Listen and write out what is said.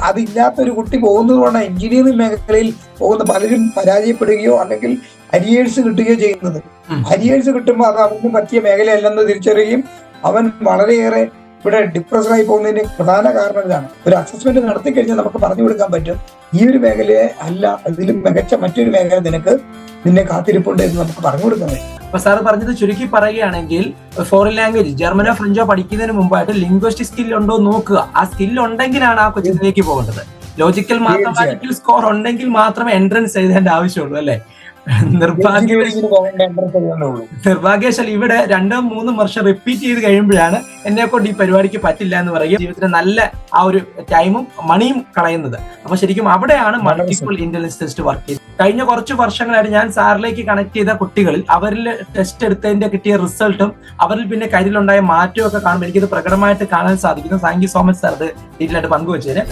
അതില്ലാത്തൊരു കുട്ടി പോകുന്നത് കൊണ്ടാണ് എഞ്ചിനീയറിംഗ് മേഖലയിൽ പോകുന്ന പലരും പരാജയപ്പെടുകയോ അല്ലെങ്കിൽ അരിയേഴ്സ് കിട്ടുകയോ ചെയ്യുന്നത്. അരിയേഴ്സ് കിട്ടുമ്പോൾ അത് അവന് പറ്റിയ മേഖലയല്ലെന്ന് തിരിച്ചറിയുകയും അവൻ വളരെയേറെ ഇവിടെ ഡിപ്രസ്ഡായി പോകുന്നതിന് പ്രധാന കാരണം ഇതാണ്. ഒരു അസസ്മെന്റ് നടത്തി കഴിഞ്ഞാൽ നമുക്ക് പറഞ്ഞു കൊടുക്കാൻ പറ്റും, ഈ ഒരു മേഖലയെ അല്ല, ഇതിലും മികച്ച മറ്റൊരു മേഖല നിന്നെ കാത്തിരിപ്പുണ്ട് എന്ന് നമുക്ക് പറഞ്ഞു കൊടുക്കാൻ പറ്റും. അപ്പൊ സാർ പറഞ്ഞത് ചുരുക്കി പറയുകയാണെങ്കിൽ, ഫോറിൻ ലാംഗ്വേജ് ജർമ്മനോ ഫ്രഞ്ചോ പഠിക്കുന്നതിന് മുമ്പായിട്ട് ലിംഗ്വിസ്റ്റിക് സ്കിൽ ഉണ്ടോ നോക്കുക. ആ സ്കിൽ ഉണ്ടെങ്കിലാണ് ആ കൊച്ചിലേക്ക് പോകേണ്ടത്. ലോജിക്കൽ മാത്തമാറ്റിക്കൽ സ്കോർ ഉണ്ടെങ്കിൽ മാത്രമേ എൻട്രൻസ് എഴുതേണ്ട ആവശ്യമുള്ളൂ അല്ലേ? നിർഭാഗ്യവശാൽ ഇവിടെ 2-3 വർഷം റിപ്പീറ്റ് ചെയ്ത് കഴിയുമ്പോഴാണ് എന്നെ കൊണ്ട് ഈ പരിപാടിക്ക് പറ്റില്ല എന്ന് പറയുക, ജീവിതത്തിന് നല്ല ആ ഒരു ടൈമും മണിയും കളയുന്നത്. അപ്പൊ ശരിക്കും അവിടെയാണ് മൾട്ടിപ്പിൾ ഇന്റലിജൻസ് ടെസ്റ്റ് വർക്ക് ചെയ്തത്. കഴിഞ്ഞ കുറച്ച് വർഷങ്ങളായിട്ട് ഞാൻ സാറിലേക്ക് കണക്ട് ചെയ്ത കുട്ടികളിൽ അവരിൽ ടെസ്റ്റ് എടുത്തതിന്റെ കിട്ടിയ റിസൾട്ടും അവരിൽ പിന്നെ കരിയിലുണ്ടായ മാറ്റവും ഒക്കെ കാണുമ്പോൾ എനിക്കിത് പ്രകടമായിട്ട് കാണാൻ സാധിക്കുന്നു. Thank you so much sir ഇത് ഡീറ്റെയിൽ ആയിട്ട് പങ്കുവച്ചതിന്.